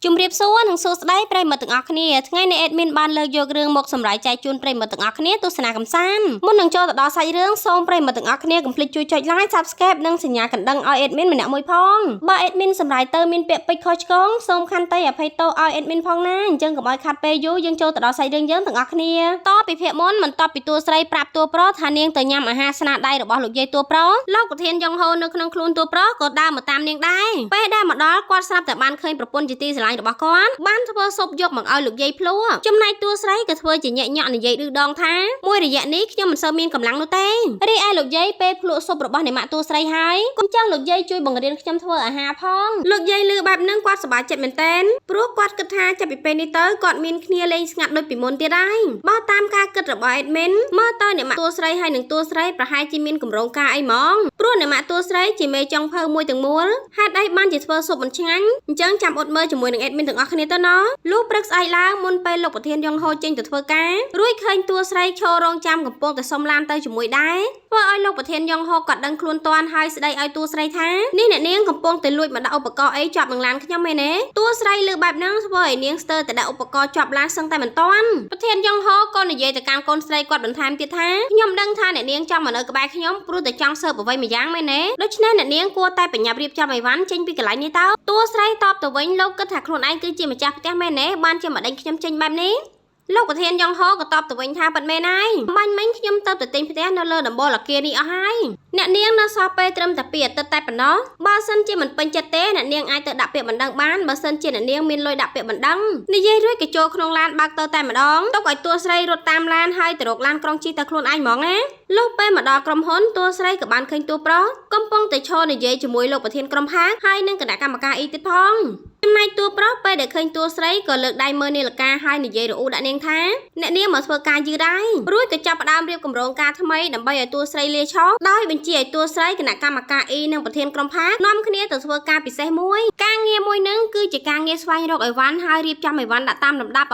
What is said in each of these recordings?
ជំរាបសួរនិងសួស្តីប្រិយមិត្តទាំងអស់គ្នាថ្ងៃនេះ admin បានលើកយករឿងមកសម្រាប់ចែកជូនប្រិយមិត្តទាំងអស់គ្នាទស្សនាកម្សាន្តមុននឹងចូលទៅដល់សាច់រឿងសូមប្រិយមិត្តទាំងអស់គ្នាកុំភ្លេចជួយចុច like subscribe និងសញ្ញាកណ្ដឹងឲ្យ admin ម្នាក់មួយផងបើ admin សម្រាប់ទៅមានពាក្យពេចន៍ខុសឆ្គងសូមខន្តីអភ័យទោសឲ្យ admin ផងណាអញ្ចឹងកុំឲ្យខាត់ពេលយូរយើងចូលទៅដល់សាច់រឿងយើងទាំងអស់គ្នាតពីភាគមុនបន្ទាប់ពីតួស្រីប្រាប់តួប្រុសថានាងទៅញ៉ាំអាហារស្នាដៃរបស់លោកយាយតួប្រុសលោកប្រធានយ៉ងហូនៅក្នុងខ្លួនតួប្រុសក៏ដើរមកតាមនាងដែរពេលដែលមកដល់គាត់ស្រាប់តែបានឃើញប្រពន្ធជាទីស្រឡាញ់របស់គាត់បានធ្វើស៊ុបយកមកឲ្យលោកយាយភ្លួចំណែកតួស្រីក៏ធ្វើជាញែកញាក់និយាយឌឺដងថាមួយរយៈនេះខ្ញុំមិនសូវមានកម្លាំងនោះទេរីឯលោកយាយពេលភ្លួស៊ុបរបស់អ្នកម៉ាក់តួស្រីហើយគុំចឹងលោកយាយជួយបង្រៀនខ្ញុំធ្វើអាហារផងលោកយាយលឺបែបហ្នឹងគាត់សប្បាយចិត្តមែនទែនព្រោះគាត់គិតថាចាប់ពីពេលនេះទៅគាត់មានគ្នាលេងស្ងាត់ដូចពីមុនទៀតហើយបើតាមការគិតរបស់ admin មើលទៅអ្នកម៉ាក់តួស្រីហើយនឹងតួស្រីប្រហែលជាមានកម្រងការអីហ្មងព្រោះអ្នកម៉ាក់តួស្រីជាមេចុងភៅមួយទាំងមូលហេតុអីបានជាធ្វើស៊ុបមិនឆ្ងាញ់អញ្ចឹងចាំអត់មើលជាមួយនឹង admin ទាំងអស់គ្នាទៅណោះលុះព្រឹកស្អែកឡើងមុនពេលលោកប្រធានយ៉ងហូចេញទៅធ្វើការរួចឃើញតួស្រីឈររងចាំកំពុងតែសុំឡានទៅជាមួយដែរធ្វើឲ្យលោកប្រធានយ៉ងហូគាត់ដឹងខ្លួនតាន់ហើយស្ដីឲ្យតួស្រីថានេះអ្នកនាងកំពុងតែលួចមកដាក់ឧបករណ៍អីជាប់នឹងឡានខ្ញុំមែនទេតួស្រីលើបែបហ្នឹងធ្វើឲ្យនាងស្ទើរតែដាក់ឧបករណ៍ជាប់ឡានសឹងតែមិនតាន់ប្រធានយ៉ងហូក៏និយាយទៅកាន់កូនស្រីគាត់បន្ថែមទៀតថាខ្ញុំដឹងថាអ្នកនាងចង់មកនៅក្បែរខ្ញុំព្រោះតែចង់សើបអ្វីមួយយ៉ាងមែនទេដូច្នេះអ្នកនាងគួរតែប្រញាប់រៀបចំអីវ៉ាន់ចេញពីកន្លែងនេះទៅតួស្រីតបទៅវិញលោកគិតថាខ្លួនឯងគឺជាម្ចាស់ផ្ទះមែនទេបានជាមកដេញខ្ញុំចេញបែបនេះលោកប្រធានយ៉ងហូក៏តបទៅវិញថាប៉ិតមែនហើយបាញ់មិញខ្ញុំទៅទិញផ្ទះនៅលើដំបូលអគារនេះអស់ហើយអ្នកនាងនៅសល់ពេលត្រឹមតែ2អាទិត្យតែប៉ុណ្ណោះបើសិនជាមិនពេញចិត្តទេអ្នកនាងអាចទៅដាក់ពាក្យបណ្ដឹងបានបើសិនជាអ្នកនាងមានលុយដាក់ពាក្យបណ្ដឹងនិយាយរួចក៏ចូលក្នុងឡានបើកទៅតែម្ដងទុកឲ្យតួស្រីរត់តាមឡានហើយទៅរកឡានក្រុងជិះទៅខ្លួនឯងហ្មងណាលុះពេលមកដល់ក្រុមហ៊ុនតួស្រីក៏បានឃើញតួប្រុសកំពុងតែឈរនិយាយជាមួយលោកប្រធានក្រុមហាងហើយនឹងគណៈកម្មការអ៊ីទៀតផងចំណែកតួប្រុសពេលដែលឃើញតួស្រីក៏លើកដៃមើលនាឡិកាហើយនិយាយរអ៊ូដាក់នាងថាអ្នកនាងមកធ្វើការយឺតហើយរួចក៏ចាប់ផ្ដើមរៀបគម្រោងការថ្មីដើម្បីឲ្យតួស្រីលាឈរដោយបញ្ជាឲ្យតួស្រីគណៈកម្មការអ៊ីនិងប្រធានក្រុមហាងនាំគ្នាទៅធ្វើការពិសេសមួយការងារមួយនឹងគឺជាការងារស្វែងរកអីវ៉ាន់ហើយរៀបចំអីវ៉ាន់ដាក់តាមលំដាប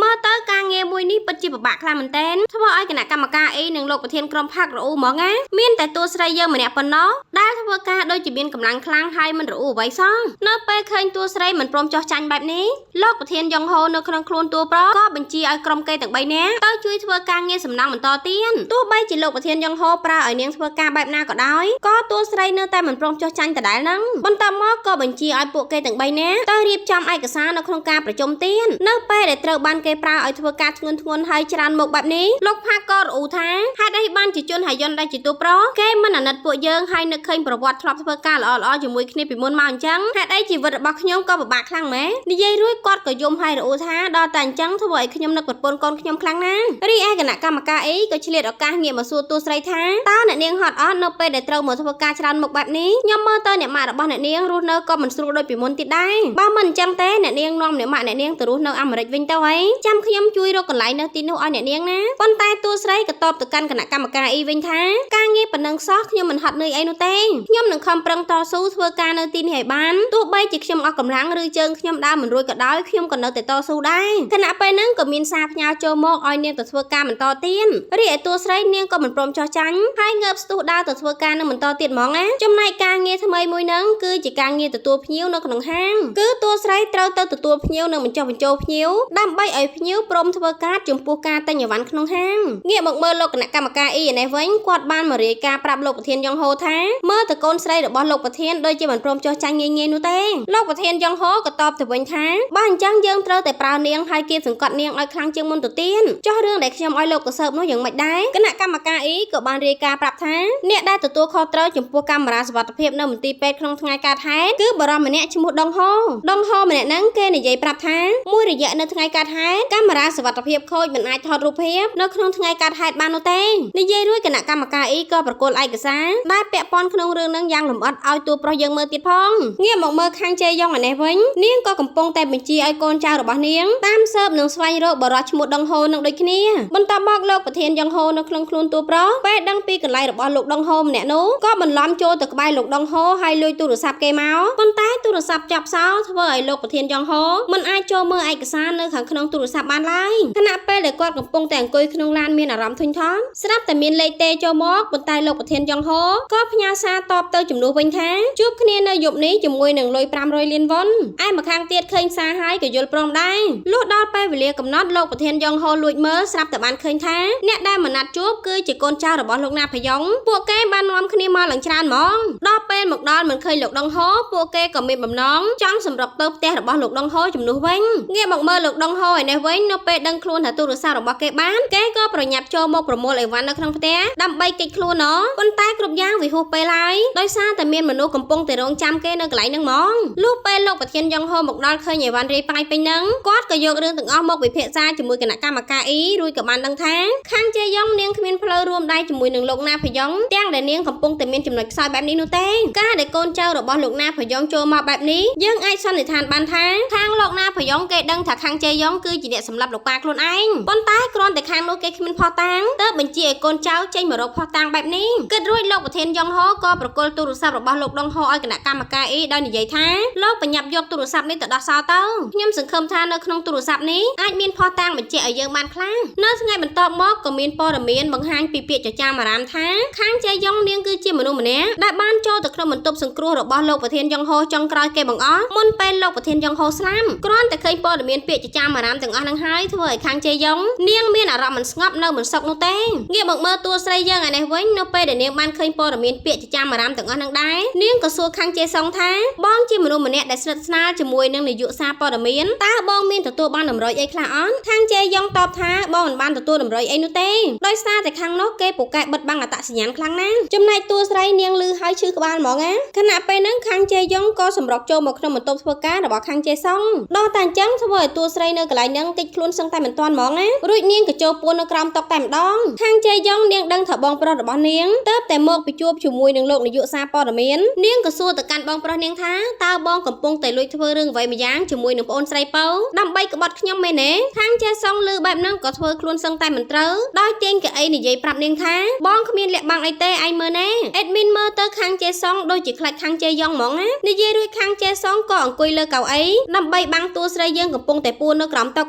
់មើលទៅការងារមួយនេះពិតជាពិបាកខ្លាំងមែនទែនធ្វើឲ្យគណៈកម្មការអ៊ីនិងលោកប្រធានក្រុមផាករអ៊ូហ្មងណាមានតែតួស្រីយើងម្នាក់ប៉ុណ្ណោះដែលធ្វើការដូចជាមានកម្លាំងខ្លាំងហើយមិនរអ៊ូអ្វីសោះនៅពេលឃើញតួស្រីមិនព្រមចោះចាញ់បែបនេះលោកប្រធានយ៉ងហូនៅក្នុងខ្លួនតួប្រុសក៏បញ្ជាឲ្យក្រុមគេទាំង3នាក់ទៅជួយធ្វើការងារសំណង់បន្តទៀតទោះបីជាលោកប្រធានយ៉ងហូប្រើឲ្យនាងធ្វើការបែបណាក៏ដោយក៏តួស្រីនៅតែមិនព្រមចោះចាញ់ដដែលហ្នឹងបន្ទាប់មកក៏បញ្ជាឲ្យពួកគេទាំង3នាក់ទៅរៀបចំឯកសារនៅក្នុងការប្រជុំទៀតនៅពេលដែលត្រូវបានគេប្រើឲ្យធ្វើការធ្ងន់ធ្ងរហើយច្រើនមុខបែបនេះលោកផាក៏រអ៊ូថាហេតុអីបានជាជនហយន្តដែលជាតួប្រុសគេមិនអាណិតពួកយើងហើយនឹកឃើញប្រវត្តិធ្លាប់ធ្វើការល្អៗជាមួយគ្នាពីមុនមកអញ្ចឹងហេតុអីជីវិតរបស់ខ្ញុំក៏ពិបាកខ្លាំងម៉េចនិយាយរួចគាត់ក៏យំហើយរអ៊ូថាដល់តែអញ្ចឹងធ្វើឲ្យខ្ញុំនឹកប្រពន្ធកូនខ្ញុំខ្លាំងណាស់រីឯគណៈកម្មការអ៊ីក៏ឆ្លៀតឱកាសងាកមកសួរតួស្រីថាតើអ្នកនាងហត់អត់នៅពេលដែលត្រូវមកធ្វើការច្រើនមុខបែបនេះខ្ញុំមើលទៅអ្នកម៉ាក់របស់អ្នកនាងរស់នៅក៏មិនស្រួលដូចពីមុនទៀតដែរបើមិនអញ្ចឹងទេអ្នកនាងនាំអ្នកម៉ាក់អ្នកនាងទៅរស់នៅអាមេរិកវិញទៅហើយចាំខ្ញុំជួយរកកន្លែងនៅទីនោះឲ្យអ្នកនាងណាប៉ុន្តែតួស្រីក៏តបទៅកាន់គណៈកម្មការអ៊ីវិញថាការងារប៉ុណ្ណឹងសោះខ្ញុំមិនហត់នឿយអីនោះទេខ្ញុំនឹងខំប្រឹងតស៊ូធ្វើការនៅទីនេះឲ្យបានទោះបីជាខ្ញុំអស់កម្លាំងឬជើងខ្ញុំដើរមិនរួចក៏ដោយខ្ញុំក៏នៅតែតស៊ូដែរខណៈពេលហ្នឹងក៏មានសារផ្ញើចូលមកឲ្យនាងទៅធ្វើការបន្តទៀតរីឯតួស្រីនាងក៏មិនព្រមចោះចាញ់ហើយងើបស្ទុះដើរទៅធ្វើការនឹងបន្តទៀតហ្មងណាចំណែកការងារថ្មីមួយហ្នឹងគឺជាការងារទទួលភ្ញៀវនៅក្នុងហាងគឺតួស្រីត្រូវទៅទទួលភ្ញៀវនិងបញ្ចុះបញ្ចូលភ្ញៀវដើម្បីឲ្យភ្ញៀវព្រមធ្វើការចំពោះការទិញអីវ៉ាន់ក្នុងហាងងាកមកមើលលោកគណៈកម្មការអ៊ីឯនេះវិញគាត់បានមករាយការណ៍ប្រាប់លោកប្រធានយ៉ងហូថាមើលទៅកូនស្រីរបស់លោកប្រធានដូចជាមិនព្រមចោះចាញ់ងាយៗនោះទេលោកប្រធានយ៉ងហូក៏តបទៅវិញថាបើអញ្ចឹងយើងត្រូវតែប្រើនាងហើយគៀបសង្កត់នាងឲ្យខ្លាំងជាងមុនទៅទៀតចុះរឿងដែលខ្ញុំឲ្យលោកកសើបនោះយ៉ាងម៉េចដែរគណៈកម្មការអ៊ីក៏បានរាយការណ៍ប្រាប់ថាអ្នកដែលទទួលខុសត្រូវចំពោះកាមេរ៉ាសុវត្ថិភាពនៅមន្ទីរពេទ្យក្នុងថ្ងៃកើតហេតុគឺបរិមម្នាក់ឈ្មោះដងហូម្នាក់ហ្នឹងគេនិយាយប្រាប់ថាមួយរយៈនៅថ្ងៃកើតហេតុកាមេរ៉ាសុវត្ថិភាពខូចមិនអាចថតរូបភាពនៅក្នុងថ្ងៃកើតហេតុបាននោះទេនិយាយរួចគណៈកម្មការអ៊ីក៏ប្រគល់ឯកសារដែលពាក់ព័ន្ធក្នុងរឿងនឹងយ៉ាងលម្អិតឲ្យតួប្រុសយើងមើលទៀតផងងាកមកមើលខាងជេយ៉ងឯនេះវិញនាងក៏កំពុងតែបញ្ជាឲ្យកូនចៅរបស់នាងតាមស៊ើបនិងស្វែងរកបរិសុទ្ធឈ្មោះដងហូនឹងដូចគ្នាបន្ទាប់មកលោកប្រធានយ៉ងហូនៅក្នុងខ្លួនតួប្រុសពេលដឹងពីកន្លែងរបស់លោកដងហូម្នាក់នោះក៏បន្លំចូលទៅក្បែរលោកដងហូហើយលួចទូរស័ព្ទគេមកប៉ុន្តែទូរស័ព្ទចាប់សោធ្វើឲ្យលោកប្រធានយ៉ងហូមិនអាចចូលមើលឯកសារនៅខាងក្នុងទូ ទូរស័ព្ទបានឡើយខណៈពេលដែលគាត់កំពុងតែអង្គុយក្នុងឡានមានអារម្មណ៍ធុញថប់ស្រាប់តែមានលេខទេចូលមកប៉ុន្តែលោកប្រធានយ៉ងហូក៏ផ្ញើសារតបទៅជំនួសវិញថាជួបគ្នានៅយប់នេះជាមួយនឹងលុយ500លានវ៉ុនឯម្ខាងទៀតឃើញសារហើយក៏យល់ព្រមដែរលុះដល់ពេលវេលាកំណត់លោកប្រធានយ៉ងហូលួចមើលស្រាប់តែបានឃើញថាអ្នកដែលមកណាត់ជួបគឺជាកូនចៅរបស់លោកណាផាយ៉ុងពួកគេបាននាំគ្នាមកឡើងច្រើនហ្មងដល់ពេលមកដល់មិនឃើញលោកដងហូពួកគេក៏មានបំណងចង់សម្រុកទៅផ្ទះរបស់លោកដងហូជំនួសវិញងាកមកមើលលោកដងហូឯនេះវិញនៅពេលដឹងខ្លួនថាទូរស័ព្ទរបស់គេបានគេក៏ប្រញាប់ចូលមកប្រមូលអីវ៉ាន់នៅក្នុងផ្ទះដើម្បីគេចខ្លួនប៉ុន្តែគ្រប់យ៉ាងវាហួសពេលហើយដោយសារតែមានមនុស្សកំពុងតែរងចាំគេនៅកន្លែងហ្នឹងហ្មងលុះពេលលោកប្រធានយ៉ងហូមកដល់ឃើញអីវ៉ាន់រាយប៉ាយពេញហ្នឹងគាត់ក៏យករឿងទាំងអស់មកវិភាគជាមួយគណៈកម្មការអ៊ីរួចក៏បានដឹងថាខាងជេយ៉ុងនាងគ្មានផ្លូវរួមដៃជាមួយនឹងលោកណាផាយ៉ុងទាំងដែលនាងកំពុងតែមានចំណុចខ្សោយបែបនេះនោះទេការដែលកូនចៅរបស់លោកណាផាយ៉ុងចូលមកបែបនេះយើងអាចសន្និដ្ឋានបានថាខាងលោកណាផាយ៉ុងគេដឹងថាខាងជេយ៉ុងគឺជាអ្នកសម្លាប់លោកប៉ាខ្លួនឯងប៉ុន្តែគ្រាន់តែខាងនោះគេគ្មានភស្តុតាងទើបបញ្ជាឲ្យកូនចៅចេញមករកភស្តុតាងបែបនេះគិតរួចលោកប្រធានយ៉ងហូក៏ប្រគល់ទូរស័ព្ទរបស់លោកដងហូឲ្យគណៈកម្មការអ៊ីដោយនិយាយថាលោកបញ្ញាប់យកទូរស័ព្ទនេះទៅដោះសោទៅខ្ញុំសង្ឃឹមថានៅក្នុងទូរស័ព្ទនេះអាចមានភស្តុតាងបញ្ជាក់ឲ្យយើងបានខ្លះនៅថ្ងៃបន្ទាប់មកក៏មានព័ត៌មានបង្ហាញពីពាក្យចចាមអារាមថាខាងជេយ៉ុងនាងគឺជាមនុស្សម្នាក់ដែលបានចូលទៅក្នុងបន្ទប់សង្គ្រោះរបស់លោកប្រធានយ៉ងហូចុងក្រោយគេបង្អស់មុនពេលលោកប្រធានយ៉ងហូស្លាប់គ្រាន់តែឃើញព័ត៌មានពាក្យចចាមអារាមទាំងអស់ហ្នឹងហើយធ្វើឲ្យខាងជេយ៉ុងនាងមានអារម្មណ៍មិនស្ងប់នៅមិនសុខនោះទេងាកមកមើលតួស្រីយើងឯនេះវិញនៅពេលដែលនាងបានឃើញព័ត៌មានពាក្យចចាមអារាមទាំងអស់ហ្នឹងដែរនាងក៏សួរខាងជេសុងថាបងជាមនុស្សម្នាក់ដែលស្និទ្ធស្នាលជាមួយនឹងនាយកសារព័ត៌មានតើបងមានទទួលបានតម្រុយអីខ្លះអត់ខាងជេយ៉ុងតបថាបងមិនបានទទួលតម្រុយអីនោះទេដោយសារតែខាងនោះគេពូកែបិទបាំងអត្តសញ្ញាណខ្លាំងណាស់ចំណែកតួស្រីនាងលឺហើយឈឺក្បាលហ្មងណាខណៈពេលហ្នឹងខាងជេយ៉ុងក៏សម្រុកចូលមកក្នុងបន្ទប់ធ្វើការរបស់ខាងជេសុងដល់តែអញ្ចឹងធ្វើឲ្យតួស្រីនៅកន្លែងហ្នឹងគេចខ្លួនសឹងតែមិនទាន់ហ្មងណារួចនាងក៏ចូលពួននៅក្រោមតុតែម្ដងខាងជេយ៉ុងនាងដឹងថាបងប្រុសរបស់នាងទើបតែមកប្រជួបជាមួយនឹងលោកនាយកសារព័ត៌មាននាងក៏សួរទៅកាន់បងប្រុសនាងថាតើបងកំពុងតែលួចធ្វើរឿងអ្វីម្យ៉ាងជាមួយនឹងប្អូនស្រីពៅដើម្បីក្បត់ខ្ញុំមែនទេខាងជេសុងឮបែបហ្នឹងក៏ធ្វើខ្លួនសឹងតែមិនត្រូវដោយទាញកៅអីនិយាយប្រាប់នាងថាបងគ្មានលាក់បាំងអីទេឯងមើលណែអេដមីនមើលទៅខាងជេសុងដូចជាខ្លាចខាងជេយ៉ុងហ្មងណានិយាយរួចខាងជេសុងក៏អង្គុយលើកៅអីដើម្បីបាំងតួស្រីយើងកំពុងតែពួននៅក្រោមតុ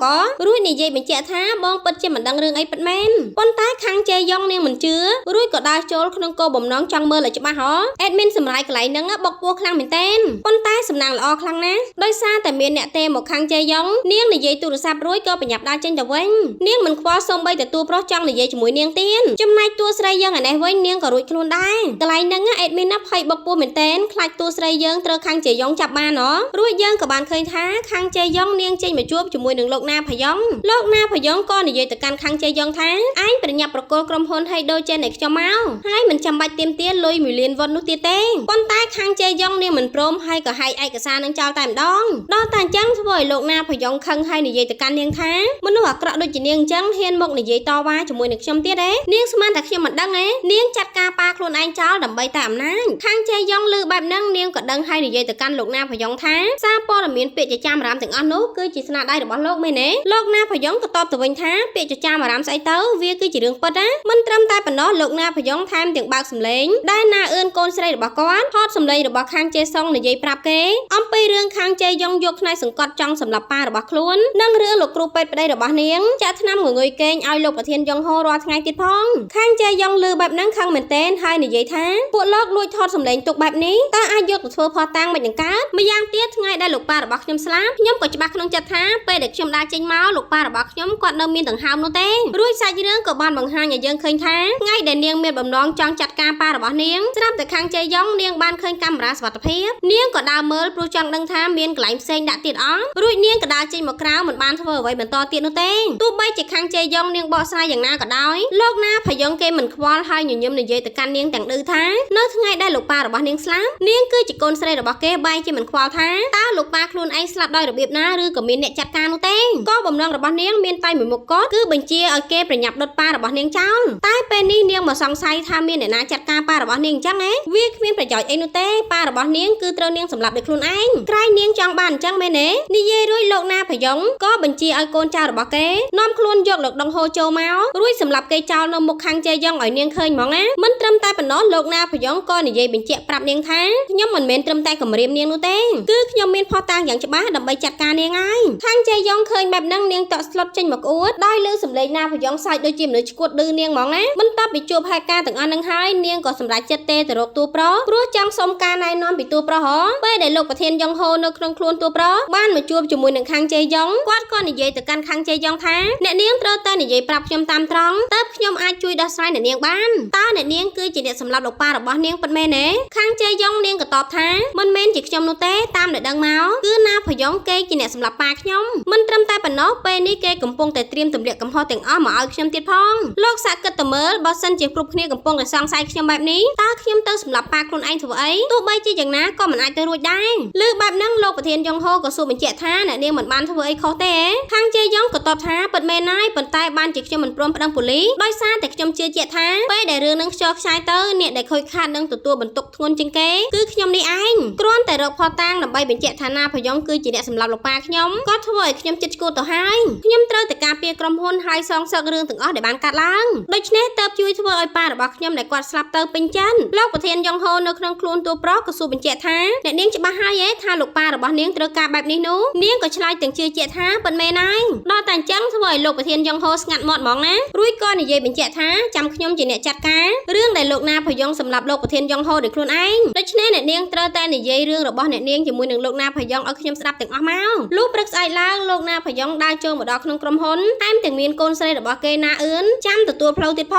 រួចនិយាយបញ្ជាក់ថាបងពិតជាមិនដឹងរឿងអីពិតមែនប៉ុន្តែខាងជេយ៉ុងនាងមិនជឿរួចក៏ដើរចូលក្នុងគោលបំណងចង់មើលឲ្យច្បាស់ហ៎អេដមីនសម្រាយកន្លែងហ្នឹងបុកពោះខ្លាំងមែនតើប៉ុន្តែសំណាងល្អខ្លាំងណាស់ដោយសារតែមានអ្នកទេមកខាងជេយ៉ុងនាងនិយាយទូរស័ព្ទរួចក៏បញ្ញាប់ដើរចេញទៅវិញនាងមិនខ្វល់សូម្បីតែតួប្រុសចង់និយាយជាមួយនាងទៀតចំណែកតួស្រីយើងឯនេះវិញនាងក៏រួចខ្លួនដែរកន្លែងហ្នឹងអេដមីនភ័យបុកពោះមែនតើខ្លាចតួស្រីយើងត្រូវខាងជេយ៉ុងចាប់បានហ៎រួចយើងក៏បានឃើញថាខាងជេយ៉ុងនាងចេញមកជួបជាមួយនឹងលោកណាផាយ៉ុងលោកណាផាយ៉ុងក៏និយាយទៅកាន់ខាងជេយ៉ុងថាឯងប្រញាប់ប្រគល់ក្រុមហ៊ុនឲ្យដូចចេញឲ្យខ្ញុំមកហើយមិនចាំបាច់ទាមទារលុយ1លានវ៉ុននោះទៀតទេប៉ុន្តែខាងជេយ៉ុងនាងមិនព្រមហើយក៏ហែកឯកសារនឹងចោលតែម្ដងដល់តែអញ្ចឹងធ្វើឲ្យលោកណាផាយ៉ុងខឹងហើយនិយាយទៅកាន់នាងថាមនុស្សអាក្រក់ដូចជានាងអញ្ចឹងហ៊ានមកនិយាយតវ៉ាជាមួយនឹងខ្ញុំទៀតទេនាងស្មានតែខ្ញុំមិនដឹងទេនាងចាត់ការប៉ាខ្លួនឯងចោលដើម្បីតែអំណាចខាងជេយ៉ុងឮបែបហ្នឹងនាងក៏ដឹងហើយនិយាយទៅកាន់លោកណាផាយ៉ុងថាសារព័ត៌មានពាក្យចចាមអារាមទាំងអស់នោះគឺជាស្នាដៃរបស់លោកមែនទេលោកណាផាយ៉ុងក៏តបទៅវិញថាពាក្យចចាមអារាមស្អីទៅវាគឺជារឿងពិតណាមិនត្រឹមតែប៉ុណ្ណោះលោកណាផាយ៉ុងថែមទាំងបើកសម្លេងដែលណាអឿនកូនស្រីរបស់គាត់ថតសម្លេងរបស់ខាងជេសុងនិយាយប្រាប់គេអំពីរឿងខាងជេយ៉ុងយកផ្នែកសង្កត់ចង់សម្លាប់ប៉ារបស់ខ្លួននិងរឿងលោកគ្រូពេទ្យប្តីរបស់នាងចាក់ថ្នាំងងុយគេងឲ្យលោកប្រធានយ៉ុងហូរាល់ថ្ងៃទៀតផងខាងជេយ៉ុងឮបែបហ្នឹងខឹងមែនទែនហើយនិយាយថាពួកលោកលួចថតសម្លេងទុកបែបនេះតើអាចយកទៅធ្វើភស្តុតាងមិននឹងកើតម្យ៉ាងទៀតថ្ងៃដែលលោកប៉ារបស់ខ្ញុំស្លាប់ខ្ញុំក៏ច្បាស់ក្នុងចិត្តថាពេលដែលខ្ញុំដើរចេញមកលោកប៉ារបស់ខ្ញុំគាត់នៅមានដង្ហើមនោះទេរួចសាច់រឿងក៏បានបង្ហាញឲ្យយើងឃើញថាថ្ងៃដែលនាងមានបំណងចង់ចាត់ការប៉ារបស់នាងស្រាប់តែខាងជេយ៉ុងនាងបានឃើញកាមេរ៉ាសុវត្ថិភាពនាងក៏ដើរមើលព្រោះចង់ដឹងថាមានកន្លែងផ្សេងដាក់ទៀតអត់រួចនាងក៏ដើរចេញមកក្រៅមិនបានធ្វើអ្វីបន្តទៀតនោះទេទោះបីជាខាងជេយ៉ុងនាងបកស្រាយយ៉ាងណាក៏ដោយលោកណាផាយ៉ុងគេមិនខ្វល់ហើយញញឹមនិយាយទៅកាន់នាងទាំងឌឺថានៅថ្ងៃដែលលោកប៉ារបស់នាងស្លាប់នាងគឺជាកូនស្រីរបស់គេបែរជាមិនខ្វល់ថាតើលោកប៉ាខ្លួនឯងស្លាប់ដោយរបៀបណាឬក៏មានអ្នកចាត់ការនោះទេក៏បំណងរបស់នាងមានតែមួយមុខគត់គឺបញ្ជាឲ្យគេប្រញាប់ដុតប៉ារបស់នាងចោលតែពេលនេះនាងមកសង្ស័យថាមានអ្នកណាចាត់ការប៉ារបស់នាងអញ្ចឹងវាគ្មានប្រយោជន៍អីនោះទេប៉ារបស់នាងគឺត្រូវនាងសម្លាប់ដោយខ្លួនឯងក្រែងនាងចង់បានអញ្ចឹងមែនទេនា និយាយរួចលោកណាភយ៉ងក៏បញ្ជាឲ្យកូនចៅរបស់គេនាំខ្លួនយកលោកដងហូចូលមករួចសម្រាប់គេចោលនៅមុខខាងជេយ៉ងឲ្យនាងឃើញហ្មងណាមិនត្រឹមតែប៉ុណ្ណោះលោកណាភយ៉ងក៏និយាយបញ្ជាក់ប្រាប់នាងថាខ្ញុំមិនមែនត្រឹមតែគំរាមនាងនោះទេគឺខ្ញុំមានភស្តុតាងយ៉ាងច្បាស់ដើម្បីចាត់ការនាងហើយខាងជេយ៉ងឃើញបែបហ្នឹងនាងតក់ស្លុតចេញមកអួតដោយលើសំឡេងណាភយ៉ងសាច់ដូចជាមនុស្សឈួតឌឺនាងហ្មងណាបន្ទាប់ពីជួបហេតុការណ៍ទាំងអស់ហ្នឹងហើយនាងក៏សម្រេចចិត្តទេទៅរកតួប្រុសព្រោះចង់សុំការណែនាំពីតួប្រុសហ៎ពេលដែលលោកប្រធានយ៉ងហូនៅក្នុងខ្លួនតួប្រុសបានមកជួបជាមួយនឹងខាងជេយ៉ងគាត់ក៏និយាយទៅកាន់ខាងជេយ៉ងថាអ្នកនាងត្រូវតែនិយាយប្រាប់ខ្ញុំតាមត្រង់តើខ្ញុំអាចជួយដោះស្រាយអ្នកនាងបានតើអ្នកនាងគឺជាអ្នកសម្លាប់លោកប៉ារបស់នាងពិតមែនទេខាងជេយ៉ងនាងក៏តបថាមិនមែនជាខ្ញុំនោះទេតាមដែលដឹងមកគឺណាភយ៉ងគេជាអ្នកសម្លាប់ប៉ាខ្ញុំមិនត្រឹមតែប៉ុណ្ណោះពេលនេះគេកំពុងតែត្រៀមទម្លាក់កំហុសទាំងអស់មកឲ្យខ្ញុំទៀតផងលោកសាក់គិតទៅមើលបើសិនជាគ្រប់គ្នាកំពុងតែសង្ស័យខ្ញុំបែបនេះតើខ្ញុំទៅសម្លាប់ប៉ាខ្លួនឯងធ្វើអីទោះបីជាយ៉ាងណាក៏មិនអាចទៅរួចដែរលើបែបហ្នឹងលោកប្រធានយ៉ងហូក៏សួរបញ្ជាក់ថាអ្នកនាងមិនបានធ្វើអីខុសទេខាងជេយ៉ងក៏តបថាពិតមែនហើយប៉ុន្តែបានជាខ្ញុំមិនព្រមប្តឹងប៉ូលីសដោយសារតែខ្ញុំជឿជាក់ថាពេលដែលរឿងនឹងខ្ជល់ខ្ចាយទៅអ្នកដែលខូចខាតនឹងទទួលបន្ទុកធ្ងន់ជាងគេគឺខ្ញុំនេះឯងគ្រាន់តែរកភស្តុតាងដើម្បីបញ្ជាក់ថាណាភយ៉ងគឺជាអ្នកសម្លាប់លោកប៉ាខ្ញុំក៏ធ្វើឲ្យខ្ញុំចិត្តឈួតទៅហើយខ្ញុំត្រូវតែការពារក្រុមហ៊ុនហើយសងសឹករឿងទាំងអស់ដែលបានកាត់ឡើងដូច្នេះទើបជួយធ្វើឲ្យប៉ារបស់ខ្ញុំដែលគាត់ស្លាប់ទៅពេញចិនលោកប្រធានយ៉ងហូនៅក្នុងខ្លួនតួប្រុសក៏សួរបញ្ជាក់ថាអ្នកនាងច្បាស់ហើយទេថាលោកប៉ារបស់នាងត្រូវការបែបនេះនោះនាងក៏ឆ្លើយទាំងជឿជាក់ថាពិតមែនហើយដល់តែអញ្ចឹងធ្វើឲ្យលោកប្រធានយ៉ងហូស្ងាត់មាត់ហ្មងណារួចក៏និយាយបញ្ជាក់ថាចាំខ្ញុំជាអ្នកចាត់ការរឿងដែលលោកណាភយ៉ងសម្រាប់លោកប្រធានយ៉ងហូដោយខ្លួនឯងដូច្នេះអ្នកនាងត្រូវតែនិយាយរឿងរបស់អ្នកនាងជាមួយនឹងលោកណាភយ៉ងឲ្យខ្ញុំស្ដាប់ទាំងអស់មកលុះព្រឹកស្អែកឡើងលោកណាភយ៉ងដើរចូលមកដល់ក្នុងក្រុមហ៊ុនថែមទាំងមានកូនស្រីរបស់គេណាអឿនចាំទទួលផ្លូវទៀតផ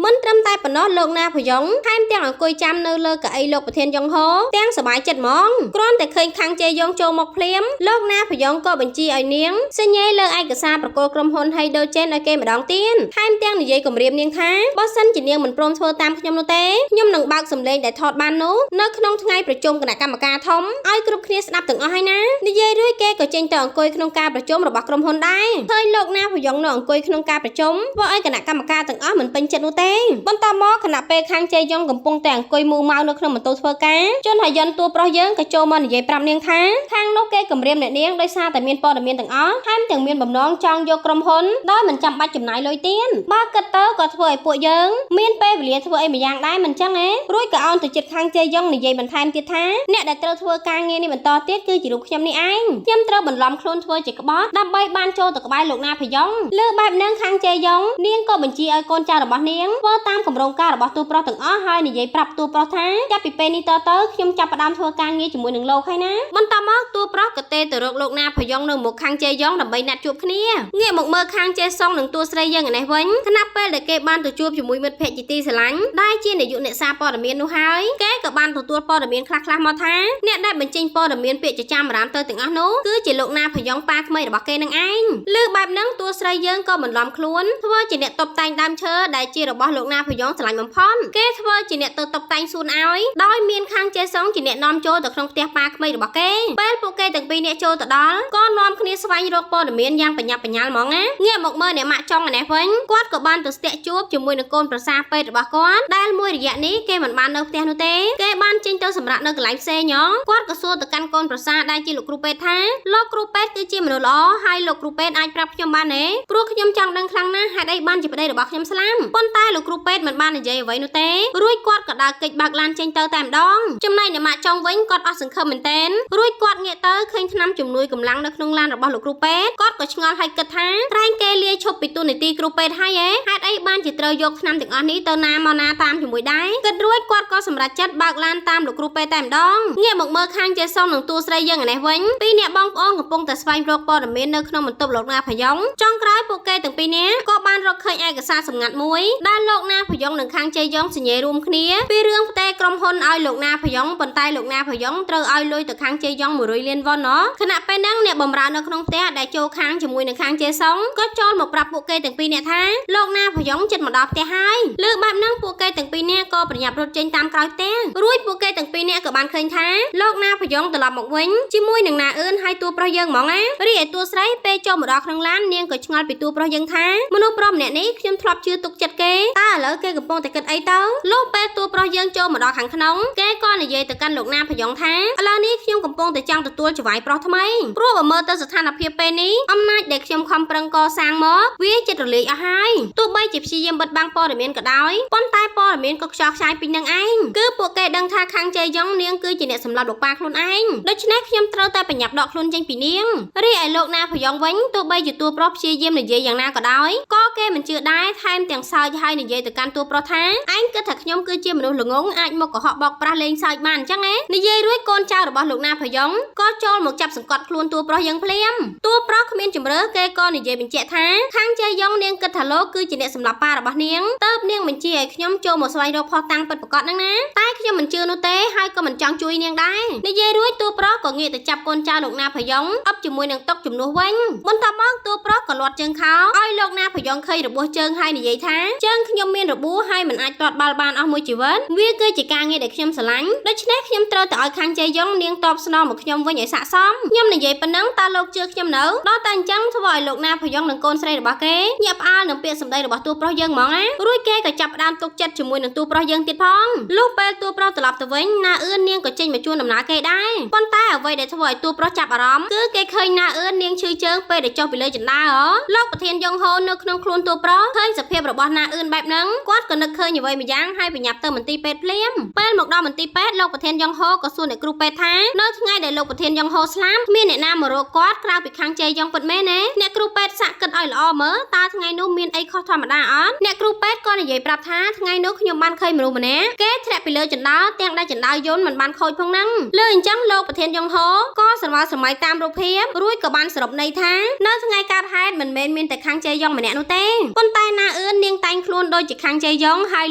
ងមិនត្រឹមតែប៉ុណ្ណោះលោកណាភយ៉ងថែមទាំងអង្គុយចាំនៅលើកៅអីលោកប្រធានយ៉ងហូទាំងសប្បាយចិត្តហ្មងគ្រាន់តែឃើញខាងជេយ៉ងចូលមកភ្លាមលោកណាភយ៉ងក៏បញ្ជាឲ្យនាងសញ្ញេលើឯកសារប្រកល់ក្រុមហ៊ុន Hydrogen ឲ្យគេម្ដងទៀតថែមទាំងនិយាយគម្រាមនាងថាបើសិនជានាងមិនព្រមធ្វើតាមខ្ញុំនោះទេខ្ញុំនឹងបើកសម្លេងដែលថតបាននោះនៅក្នុងថ្ងៃប្រជុំគណៈកម្មការធំឲ្យគ្រប់គ្នាស្ដាប់ទាំងអស់ហើយណានិយាយរួចគេក៏ចេញទៅអង្គុយក្នុងការប្រជុំរបស់ក្រុមហ៊ុនដែរឃើញលោកណាភយ៉ងនៅអង្គុយក្នុងការប្រជុំធ្វើឲ្យគណៈកម្មការទាំងអស់មិនពេញចិត្តនោះទេបន្តមកគណៈពេលខាងជេយ៉ងកំពុងតែអង្គុយមូម៉ៅនៅក្នុងម៉ូតូធ្វើការជនហយន្តតួប្រុសយើងក៏ចូលមកនិយាយប្រាប់នាងថាខាងនោះគេគម្រាមអ្នកនាងដោយសារតែមានព័ត៌មានទាំងអស់ថែមទាំងមានបំណងចង់យកក្រុមហ៊ុនដោយមិនចាំបាច់ចំណាយលុយទៀតបើគិតទៅក៏ធ្វើឲ្យពួកយើងមានពេលវេលាធ្វើអីម្យ៉ាងដែរមិនចឹងទេរួចក៏អោនទៅចិត្តខាងជេយ៉ងនិយាយបន្ថែមទៀតថាអ្នកដែលត្រូវធ្វើការងារនេះបន្តទៀតគឺជារូបខ្ញុំនេះឯងខ្ញុំត្រូវបន្លំខ្លួនធ្វើជាក្បត់ដើម្បីបានចូលទៅក្បែរលោកណាភយ៉ងលើបែបហ្នឹងខាងជេយ៉ងនាងក៏បញ្ជាឲ្យកូនចៅរបស់នាងធ្វើតាមគម្រោងការរបស់តួប្រុសទាំងអស់ហើយនិយាយប្រាប់តួប្រុសថាចាប់ពីពេលនេះតទៅខ្ញុំចាប់ផ្ដើមធ្វើការងារជាមួយនឹងលោកហើយណាបន្តមកតួប្រុសក៏ទេទៅរកលោកណាភយ៉ងនៅមុខខាងជេយ៉ងដើម្បីណាត់ជួបគ្នាងាកមកមើលខាងជេសុងនិងតួស្រីយើងឯនេះវិញខណៈពេលដែលគេបានទៅជួបជាមួយមិត្តភក្តិជាទីស្រឡាញ់ដែលជានាយកអ្នកសារព័ត៌មាននោះហើយគេក៏បានទទួលព័ត៌មានខ្លះៗមកថាអ្នកដែលបញ្ចេញព័ត៌មានពាក្យចចាមអារាមទៅទាំងអស់នោះគឺជាលោកណាភយ៉ងប៉ាក្មេងរបស់គេនឹងឯងលើបែបហ្នឹងតួស្រីយើងក៏បន្លំខ្លួនធ្វើជាអ្នកតុបតែងដើមឈើដែលជារបស់លោកណាភយ៉ងស្រឡាញ់បំផុតគេធ្វើជាអ្នកទៅតុបតែងសួនឲ្យដោយមានខាងជេសុងជាអ្នកនាំចូលទៅក្នុងផ្ទះប៉ាក្មេងរបស់គេពេលពួកគេទាំងពីរអ្នកចូលទៅដល់ក៏នាំគ្នាស្វែងរកព័ត៌មានយ៉ាងបញ្ញាប់បញ្ញាល់ហ្មងណាងាកមកមើលអ្នកម៉ាក់ចុងឯនេះវិញគាត់ក៏បានទៅស្ទាក់ជួបជាមួយនឹងកូនប្រសាពេទ្យរបស់គាត់ដែលមួយរយៈនេះគេមិនបាននៅផ្ទះនោះទេគេបានចេញទៅសម្រាប់នៅកន្លែងផ្សេងគាត់ក៏សួរទៅកាន់កូនប្រសាដែលជាលោកគ្រូពេទ្យថាលោកគ្រូពេទ្យគឺជាមនុស្សល្អហើយលោកគ្រូពេទ្យអាចប្រាប់ខ្ញុំបានទេព្រោះខ្ញុំចង់ដឹងខ្លាំងណាស់ហេតុអីបានជាប្តីរបស់ខ្ញុំស្លាប់ប៉ុន្តែលោកគ្រូពេទ្យមិនបាននិយាយអ្វីនោះទេរួចគាត់ក៏ដើរគេចបើកឡានចេញទៅតែម្ដងចំណែកអ្នកម៉ាក់ចុងវិញគាត់អស់សង្ឃឹមមែនទែនរួចគាត់ងាកទៅឃើញថ្នាំជំនួយកម្លាំងនៅក្នុងឡានរបស់លោកគ្រូពេទ្យគាត់ក៏ឆ្ងល់ហើយគិតថាត្រែងគេលាយឈប់ពីទូនីតិគ្រូពេទ្យហើយហេតុអីបានជាត្រូវយកថ្នាំទាំងអស់នេះទៅណាមកណាតាមជាមួយដែរគិតរួចគាត់ក៏សម្រេចចិត្តបើកឡានតាមលោកគ្រូពេទ្យតែម្ដងងាកមកមើលខាងជេសុងនិងតួស្រីយើងឯនេះវិញពីរអ្នកបងប្អូនកំពុងតែស្វែងរកព័ត៌មាននៅក្នុងបន្ទប់លោកណាភយ៉ងចុងក្រោយពួកគេទាំងពីរនាក់ក៏បានរកឃើញឯកសារសម្ងាត់មួយដែលលោកណាភយ៉ងនិងខាងជេយ៉ងសញ្ញេរួមគ្នាពីរឿងផ្ទេរក្រុមហ៊ុនឲ្យលោកណាភយ៉ងប៉ុន្តែលោកណាភយ៉ងត្រូវឲ្យលុយទៅខាងជេយ៉ង100លានវ៉ុនខណៈពេលហ្នឹងអ្នកបម្រើនៅក្នុងផ្ទះដែលចូលខាងជាមួយនឹងខាងជេសុងក៏ចូលមកប្រាប់ពួកគេទាំងពីរនាក់ថាលោកណាភយ៉ងជិតមកដល់ផ្ទះហើយលើបែបហ្នឹងពួកគេទាំងពីរនាក់ក៏ប្រញាប់រត់ចេញតាមក្រោយផ្ទះរួចពួកគេទាំងពីរនាក់ក៏បានឃើញថាលោកណាភយ៉ងត្រឡប់មកវិញជាមួយនឹងណាអឿនហើយតួប្រុសយើងហ្មងណារីឯតួស្រីពេលចូលមកដល់ក្នុងឡាននាងក៏ឆ្ងល់ពីតួប្រុសយើងថាមនុស្សប្រុសម្នាក់នេះខ្ញុំធ្លាប់ជឿទុកចិត្តគេតើឥឡូវគេកំពុងតែគិតអីទៅលុះពេលតួប្រុសយើងចូលមកដល់ខាងក្នុងគេក៏និយាយទៅកាន់លោកណាភយ៉ងថាឥឡូវនេះខ្ញុំកំពុងតែចង់ទទួលចង្វាយប្រុសថ្មី ព្រោះបើមើលទៅស្ថានភាពពេលនេះអំណាចដែលខ្ញុំខំប្រឹងកសាងមកវាចិត្តរលាយអស់ហើយទោះបីជាព្យាយាមបិទបាំងព័ត៌មានក៏ដោយប៉ុន្តែព័ត៌មានក៏ខ្ជល់ខ្ចាយពីនឹងឯងគឺពួកគេដឹងថាខាងជេយ៉ុងនាងគឺជាអ្នកសម្លាប់លោកប៉ាខ្លួនឯងដូច្នេះខ្ញុំត្រូវតែបញ្ញាប់ដកខ្លួនចេញពីនាងរីឯលោកណាភយ៉ងវិញទោះបីជាតួប្រុសព្យាយាមនិយាយយ៉ាងណាក៏ដោយក៏គេមិនជឿដែរថែមទាំងសើចហើយនិយាយទៅកាន់តួប្រុសថាឯងគិតថាខ្ញុំគឺជាមនុស្សល្ងងអាចមកកុហកបោកប្រាស់លេងសើចបានអញ្ចឹងណានិយាយរួចកូនចៅរបស់លោកណាភយ៉ងក៏ចូលមកចាប់សង្កត់ខ្លួនតួប្រុសយ៉ាងភ្លាមតួប្រុសគ្មានជំរឿគេក៏និយាយបញ្ជាក់ថាខាងជេយ៉ុងនាងគិតថាលោកគឺជាអ្នកសម្លាប់ប៉ារបស់នាងតើបនាងបញ្ជាឲ្យខ្ញុំចូលមកស្វែងរកភស្តុតាងពិតប្រាកដហ្នឹងណាតែខ្ញុំមិនជឿនោះទេហើយក៏មិនចង់ជួយនាងដែរនិយាយរួចតួប្រុសក៏ងាកទៅចាប់កូនចៅលោកណាភយ៉ងអប់ជាមួយនឹងតុកជំនួសវិញបន្ទាប់មកតួប្រុសក៏លាត់ជើងខោឲ្យលោកណាភយ៉ងឃើញរបួសជើងហើយនិយាយថាជើងខ្ញុំមានរបួសហើយមិនអាចទាត់បាល់បានអស់មួយជីវិតវាគឺជាការងារដែលខ្ញុំស្រឡាញ់ដូច្នេះខ្ញុំត្រូវទៅឲ្យខាងជេយ៉ុងនាងតបស្នងមកខ្ញុំវិញឲ្យស័ក្តិសមខ្ញុំនិយាយប៉ុណ្ណឹងតើលោកជឿខ្ញុំនៅដល់តែអញ្ចឹងធ្វើឲ្យលោកណាភយ៉ងនិងកូនស្រីរបស់គេញាក់ផ្អើលនឹងពាក្យសម្ដីរបស់តួប្រុសយើងហ្មងណារួចគេក៏ចាប់ផ្ដើមទុកចិត្តជាមួយនឹងតួប្រុសយើងទៀតផងលុះពេលតួប្រុសត្រឡប់ទៅវិញណាអឿននាងក៏ចេញមកជួនដំណើរគេដែរប៉ុន្តែអ្វីដែលធ្វើឲ្យតួប្រុសចាប់អារម្មណ៍គឺគេឃើញណាអឿននាងឈឺជើងពេលដែលចុះពីលើជណ្ដើរលោកប្រធានយ៉ុងហូនៅក្នុងខ្លួនតួប្រុសឃើញសភាពរបស់ណាអឿនបែបហ្នឹងគាត់ក៏នឹកឃើញអ្វីម្យ៉ាងហើយបញ្ញាប់ទៅមន្ទីរពេទ្យភ្លាមពេលមកដល់មន្ទីរពេទ្យលោកប្រធានយ៉ុងហូក៏សួរអ្នកគ្រូពេទ្យថានៅថ្ងៃដែលលោកប្រធានយ៉ុងហូស្លាប់មានអ្នកណាមករកគាត់ក្រៅពីខាងជេយ៉ុងពិតមែនទេអ្នកគ្រូពេទ្យសាកគិតឲ្យល្អមើលតើថ្ងៃនោះមានអីខុសធម្មតាអត់អ្នកគ្រូពេទ្យក៏និយាយប្រាប់ថាថ្ងៃនោះខ្ញុំបានឃើញមនុស្សម្នាក់គេធ្លាក់ពីលើជណ្ដើរទាំងដែលជណ្ដើរយន្តមិនបានខូចផងហ្នឹងលើអញ្ចឹងលោកប្រធានយ៉ុងហូក៏ស្រមើស្រមៃតាមរូបភាពរួចក៏បានសរុបន័យថានៅថ្ងៃកើតហេតុមិនមែនមានតែខាងជេយ៉ុងម្នាក់នោះទេប៉ុន្តែណាអឿននាងតែងខ្លួនដូចជាខាងជេយ៉ុងហើ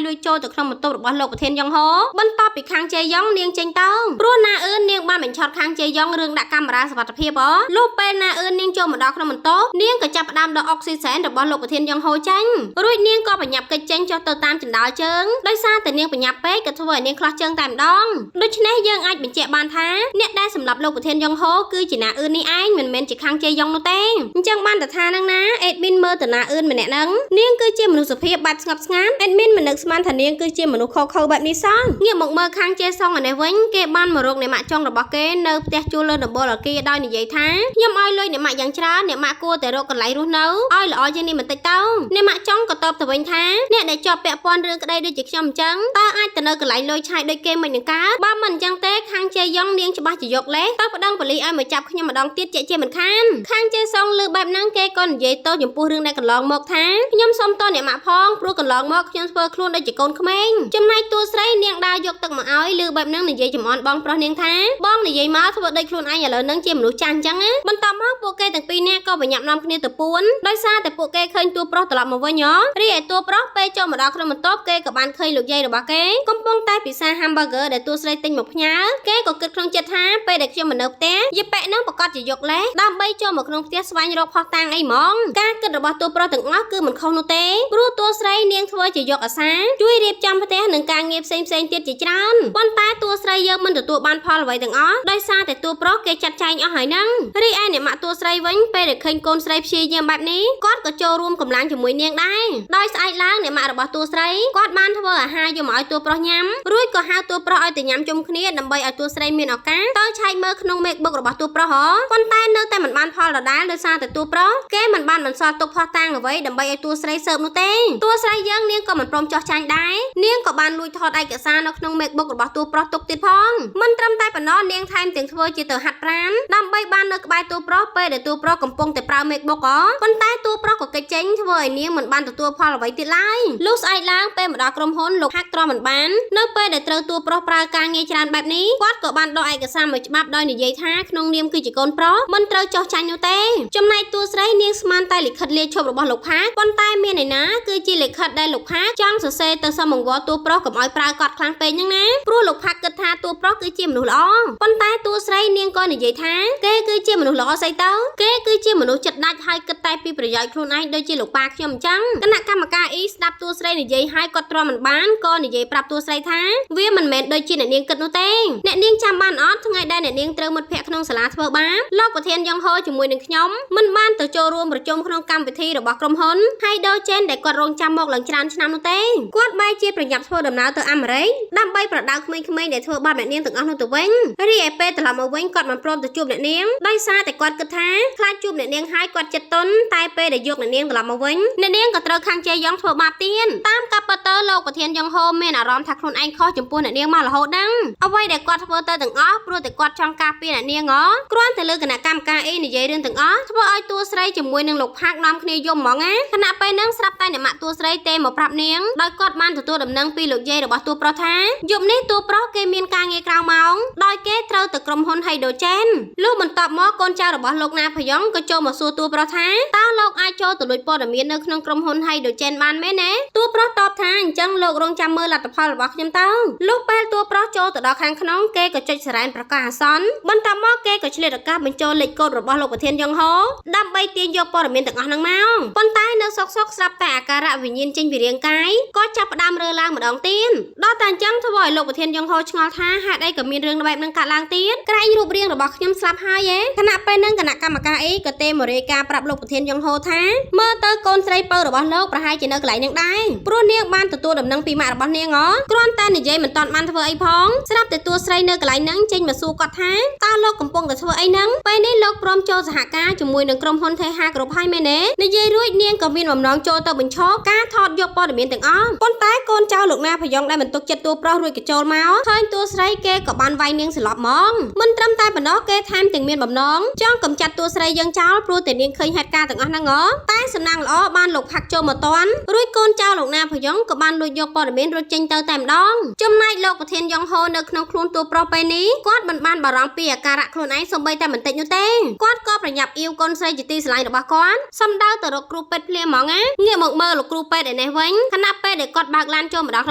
យលួចចូលទៅក្នុងបន្ទប់របស់លោកប្រធានយ៉ុងហូបន្ទាប់ពីខាងជេយ៉ុងនាងចេញទៅព្រោះណាអឿននាងបានបញ្ឆោតខាងជេយ៉ុងរឿងដាក់កាមេរ៉ាសុវត្ថិភាពលុះពេលណាអឿននាងចូលមកដល់ក្នុងបន្ទប់នាងក៏ចាប់ផ្ដើមដកអុកស៊ីសែនរបស់លោកប្រធានយ៉ុងហូចេញរួចនាងក៏បញ្ញាប់កិច្ចចេញចុះទៅតាមចណ្ដាលជើងដោយសារតែនាងបញ្ញាប់ពេកក៏ធ្វើឲ្យនាងខ្លោះជើងតែម្ដងដូច្នេះយើងអាចបញ្ជាក់បានថាអ្នកដែលសម្លាប់លោកប្រធានយ៉ុងហូគឺជាណាអឿននេះឯងមិនមែនជាខាងជេយ៉ុងនោះទេអញ្ចឹងបានតែថានឹងណាអេដមីនមើលទៅណាអឿនម្នាក់ហ្នឹងនាងគឺជាមនុស្សសុភាពបែបស្ងប់ស្ងាត់អេដមីនមិននឹកស្មានថានាងគឺជាមនុស្សខកខើបែបនេះសោះងាកមកមើលខាងជេសុងឯនេះវិញគេបានមករកអ្នកម៉ាក់ចុងរបស់គេនៅផ្ទះជួលលើដំបូលអគារដោយនិយាយថាខ្ញុំឲ្យលុយអ្នកម៉ាក់យ៉ាងច្រើនអ្នកម៉ាក់គួរតែរកកន្លែងរស់នៅឲ្យល្អជាងនេះបន្តិចទៅអ្នកម៉ាក់ចុងក៏តបទៅវិញថាអ្នកដែលជាប់ពាក់ព័ន្ធរឿងក្តីដូចជាខ្ញុំអញ្ចឹងតើអាចទៅនៅកន្លែងលុយឆាយដូចគេមិននឹងកើតបើមិនអញ្ចឹងទេខាងជេយ៉ុងនាងច្បាស់ជាយកលេសទៅប្តឹងប៉ូលីសឲ្យមកចាប់ខ្ញុំម្ដងទៀតជាមិនខានខាងជេសុងលើបែបហ្នឹងគេក៏និយាយតចំពោះរឿងដែលកន្លងមកថាខ្ញុំសុំតអ្នកម៉ាក់ផងព្រោះកន្លងមកខ្ញុំធ្វើខ្លួនដូចជាកូនក្មេងចំណែកតួស្រីនាងដើរយកទឹកមកឲ្យលើបែបហ្នឹងនិយាយចំអន់បងប្រុសនាងថាបងនិយាយមកធ្វើដូចខ្លួនឯងឥឡូវហ្នឹងជាមនុស្សចាស់អញ្ចឹងណាបន្ទាប់មកពួកគេទាំងពីរនាក់ក៏បញ្ញាប់នាំគ្នាទៅពួនដោយសារតែពួកគេឃើញតួប្រុសត្រឡប់មកវិញរីឯតួប្រុសពេលចូលមកដល់ក្នុងបន្ទប់គេក៏បានឃើញលោកយាយរបស់គេកំពុងតែពិសា hamburger ដែលតួស្រីទិញមកផ្ញើគេក៏គិតក្នុងចិត្តថាពេលដែលខ្ញុំមកនៅផ្ទះយីប៉ែហ្នឹងប្រកាសជាយកលេសដើម្បីចូលមកក្នុងផ្ទះស្វែងរកផុសតាំងអីហ្មងការគិតរបស់តួប្រុសទាំងអស់គឺមិនខុសនោះទេព្រោះតួស្រីនាងធ្វើជាយកអាសាជួយរៀបចំផ្ទះនិងការងារផ្សេងទៀតជាច្រើនប៉ុន្តែតួស្រីយើងមិនទទួលបានផលអ្វីទាំងអស់ដោយសារតែតួប្រុសគេចាត់ចែងអស់ហើយហ្នឹងរីឯអ្នកម៉ាក់តួស្រីវិញពេលដែលឃើញកូនស្រីព្យាយាមបែបនេះគាត់ក៏ចូលរួមកម្លាំងជាមួយនាងដែរដោយស្អែកឡើងអ្នកម៉ាក់របស់តួស្រីគាត់បានធ្វើអាហារយកមកឲ្យតួប្រុសញ៉ាំរួចក៏ហៅតួប្រុសឲ្យទៅញ៉ាំជុំគ្នាដើម្បីឲ្យតួស្រីមានឱកាសទៅឆែកមើលក្នុង MacBook របស់តួប្រុសប៉ុន្តែនៅតែមិនបានផលដដែលដោយសារតែតួប្រុសគេមិនបានបន្សល់ទុកភស្តុតាងអ្វីដើម្បីឲ្យតួស្រីស៊ើបនោះទេតួស្រីយើងនាងក៏មិនព្រមចោះចាញ់ដែរនាងក៏បានលួចថតឯកសារនៅក្នុង MacBook របស់តួប្រុសទុកទៀតផងមិនត្រឹមតែប៉ុណ្ណោះនាងថែមទាំងធ្វើជាទៅហាត់ប្រាណដើម្បីបាននៅក្បែរតួប្រុសពេលដែលតួប្រុសកំពុងតែប្រើ MacBook ប៉ុន្តែតួប្រុសក៏កិច្ចចេញធ្វើឲ្យនាងមិនបានទទួលផលអ្វីទៀតឡើយលុះស្អែកឡើងពេលមកដល់ក្រុមហ៊ុនលោកហាក់ទ្រាំមិនបាននៅពេលដែលត្រូវតួប្រុសប្រើការងារច្រើនបែបនេះគាត់ក៏បានដកឯកសារមួយច្បាប់ដោយនិយាយថាក្នុងនាមគឺជាកូនប្រុសមិនត្រូវចោះចាញ់នោះទេចំណែកតួស្រីនាងស្មានតែលិខិតលាឈប់របស់លោកផាកប៉ុន្តែមានឯណាគឺជាលិខិតដែលលោកផាកចង់សរសេរទៅសុំអង្វរតួប្រុសកុំឲ្យប្រើកត់ខ្លាំងពេកហ្នឹងណាព្រោះលោកផាកគិតថាតួប្រុសគឺជាមនុស្សល្អប៉ុន្តែតួស្រីនាងក៏និយាយថាគេគឺជាមនុស្សល្អស្អីទៅគេគឺជាមនុស្សចិត្តដាច់ហើយគិតតែពីប្រយោជន៍ខ្លួនឯងដូចជាលោកប៉ាខ្ញុំអញ្ចឹងគណៈកម្មការអ៊ីស្ដាប់តួស្រីនិយាយហើយគាត់ទ្រាំមិនបានក៏និយាយប្រាប់តួស្រីថាវាមិនមែនដូចជាអ្នកនាងគិតនោះទេអ្នកនាងចាំបានអត់ថ្ងៃដែលអ្នកនាងត្រូវមិត្តភ័ក្តិក្នុងសាលាធ្វើបាបលោកប្រធានយ៉ុងហូជាមួយនឹងខ្ញុំមិនបានទៅចូលរួមប្រជុំក្នុងកម្មវិធីរបស់ក្រុមហ៊ុន Hydrogen ដែលគាត់រងចាំមកឡើងច្រើនឆ្នាំនោះទេគាត់បែរជាប្រញាប់ធ្វើដំណើរទៅអាមេរិកដើម្បីប្រដៅក្មេងៗដែលធ្វើបាបអ្នកនាងទាំងអស់នោះទៅវិញរីឯពេលត្រឡប់មកវិញគាត់មិនព្រមទៅជួប บអ្នកនាងដោយសារតែគាត់គិតថាខ្លាចជួបអ្នកនាងហើយគាត់ចិត្តទុនតែពេលដែលយកអ្នកនាងត្រឡប់មកវិញអ្នកនាងក៏ត្រូវខាងជេយ៉ងធ្វើបាបទៀតតាមកាប់ទៅលោកប្រធានយ៉ងហូមានអារម្មណ៍ថាខ្លួនឯងខុសចំពោះអ្នកនាងមករហូតដឹងអ្វីដែលគាត់ធ្វើទៅទាំងអស់ព្រោះតែគាត់ចង់ការពារអ្នកនាងគ្រាន់តែលើគណៈកម្មការអីនិយាយរឿងទាំងអស់ធ្វើឲ្យតួស្រីជាមួយនឹងលោកផាកនាំគ្នាយំហ្មងណាខណៈពេលហ្នឹងស្រាប់តែអ្នកម៉ាក់តួស្រីទេមកប្រាប់នាងដោយគាត់បានទទួលដំណឹងពីលោកយាយរបស់តួប្រុសថាយប់នេះតួប្រុសគេមានការងារក្រៅម៉ោងដោយគេត្រូវទៅក្រុមហ៊ុន Hydrogen លុះបន្ទាប់មកកូនចៅរបស់លោកណាផយ៉ងក៏ចូលមកសួរតួប្រុសថាតើលោកអាចចូលទៅលួចព័ត៌មាននៅក្នុងក្រុមហ៊ុន Hydrogen បានមែនទេតួប្រុសតបថាអញ្ចឹងលោករងចាំមើលលទ្ធផលរបស់ខ្ញុំទៅលុះពេលតួប្រុសចូលទៅដល់ខាងក្នុងគេក៏ចុចសារ៉ែនប្រកាសអាសន្នបន្ទាប់មកគេក៏ឆ្លៀតឱកាសបញ្ចូលលេខកូដរបស់លោកប្រធានយ៉ងហូដើម្បីទាញយកព័ត៌មានទាំងអស់ហ្នឹងមកប៉ុន្តែនៅសុកស្រាប់តែអាការៈវិញ្ញាណចេញពីរាងកាយក៏ចាប់ផ្ដើមរើឡើងម្ដងទៀតដល់តែអញ្ចឹងធ្វើឲ្យលោកប្រធានយ៉ងហូឆ្ងល់ថាហេតុអីក៏មានរឿងបែបហ្នឹងកើតឡើងទៀតក្រែងរូបរាងរបស់ខ្ញុំស្លាប់ហើយខណៈពេលហ្នឹងគណៈកម្មការអីក៏ទេមករាយការណ៍ប្រាប់លោកប្រធានយ៉ងហូថាមើលទៅកូនស្រីពៅរបស់លោកប្រហែលជានៅកន្លែងហ្នឹងដែរព្រោះនាងបានទទួលដំណឹងពីម៉ាក់របស់នាងគ្រាន់តែនិយាយមិនតាន់បានធ្វើអីផងស្រាប់តែតួស្រីនៅកន្លែងហ្នឹងចេញមកសួរគាត់ថាតើលោកកំពុងតែធ្វើអីហ្នឹងពេលនេះលោកព្រមចូលសហការជាមួយនឹងក្រុមហ៊ុនថេហាគ្រប់ហើយមែនទេនិយាយរួចនាងក៏មានបំណងចូលទៅបញ្ឈរការថតយកព័ត៌មានទាំងអស់ប៉ុន្តែកូនចៅលោកណាផយ៉ងដែលមិនទុកចិត្តតួប្រុសរួចក៏ចូលមកឃើញតួស្រីគេក៏បានវាយនាងស្លាប់ហ្មងមិនត្រឹមតែប៉ុណ្ណោះគេថែមទាំងមានបំណងចង់កំចាត់តួស្រីយើងចោលព្រោះតែនាងឃើញហេតុការណ៍ទាំងអស់ហ្នឹងតែសំណាងល្អបានលោកផាក់ចូលមកតាន់រួចកូនចៅលោកណាផយ៉ងក៏បានលួចយកព័ត៌មានរត់ចេញទៅតែម្ដងចំណែកលោកប្រធានយ៉ងហូនៅក្នុងខ្លួនតួប្រុសពេលនេះគាត់មិនបានបារម្ភពីអាការៈខ្លួនឯងសូម្បីតែបន្តិចនោះទេគាត់ក៏ប្រញាប់អ៊ីវកូនស្រីជាទីស្រឡាញ់របស់គាត់សំដៅទៅរកគ្រូពេទ្យភ្លាមហ្មងណាងាកមកមើលលោកគ្រូពេទ្យឯនេះវិញខណៈពេលដែលគាត់បើកឡានចូលមកដល់ក្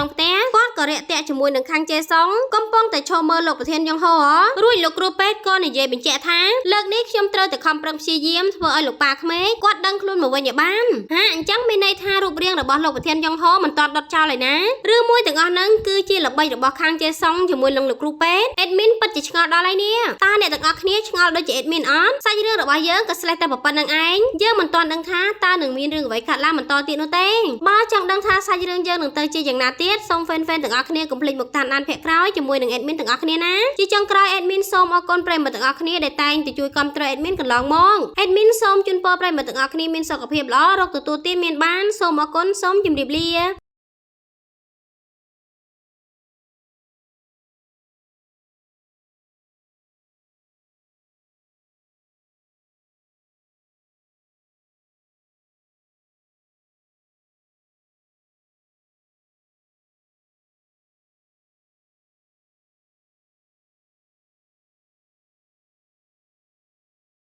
នុងផ្ទះគាត់ក៏រាក់ទាក់ជាមួយនឹងខាងជេសុងកំពុងតែឈរមើលលោកប្រធានយ៉ងហូរួចលោកគ្រូពេទ្យក៏និយាយបញ្ជាក់ថាលើកនេះខ្ញុំត្រូវតែខំប្រឹងព្យាយាមធ្វើឲ្យលោកប៉ាក្មេកគាត់ដឹងខ្លួនមកវិញឲ្យបានអញ្ចឹងមានន័យថារូបរាងរបស់លោកប្រធានយ៉ងហូមិនទាន់ដុតចោលឯណាឬមួយទាំងអស់ហ្នឹងគឺជាល្បិចរបស់ខាងជេសុងជាមួយនឹងលោកគ្រូពេទ្យអេដមីនពិតជាឆ្ងល់ដល់ហើយនេះតើអ្នកទាំងអស់គ្នាឆ្ងល់ដូចជាអេដមីនអត់សាច់រឿងរបស់យើងក៏ស្លេះតែប៉ុណ្្នឹងឯងយើងមិនទាន់ដឹងថាតើនឹងមានរឿងអ្វីកើតឡើងបន្តទៀតនោះទេបើចង់ដឹងថាសាច់រឿងយើងនឹងទៅជាយ៉ាងណាទៀតសូមហ្វេនទាំងអស់គ្នាកុំភ្លេចមកតាមដានភាគក្រោយជាមួយនឹងអេដមីនទាំងអស់គ្នាណាជាចុងក្រោយអេដមីនសូមអរគុណប្រិយមិត្តទាំងអស់គ្នាដែលតែងតែជួយគាំទ្រអេដមីនកន្លងមកអេដមីនសូមជូនពរប្រិយមិត្តទាំងអស់គ្នាមានសុខភាពល្អរកទទួលទានមានបានសូមអរគុណសូមជម្រាបលា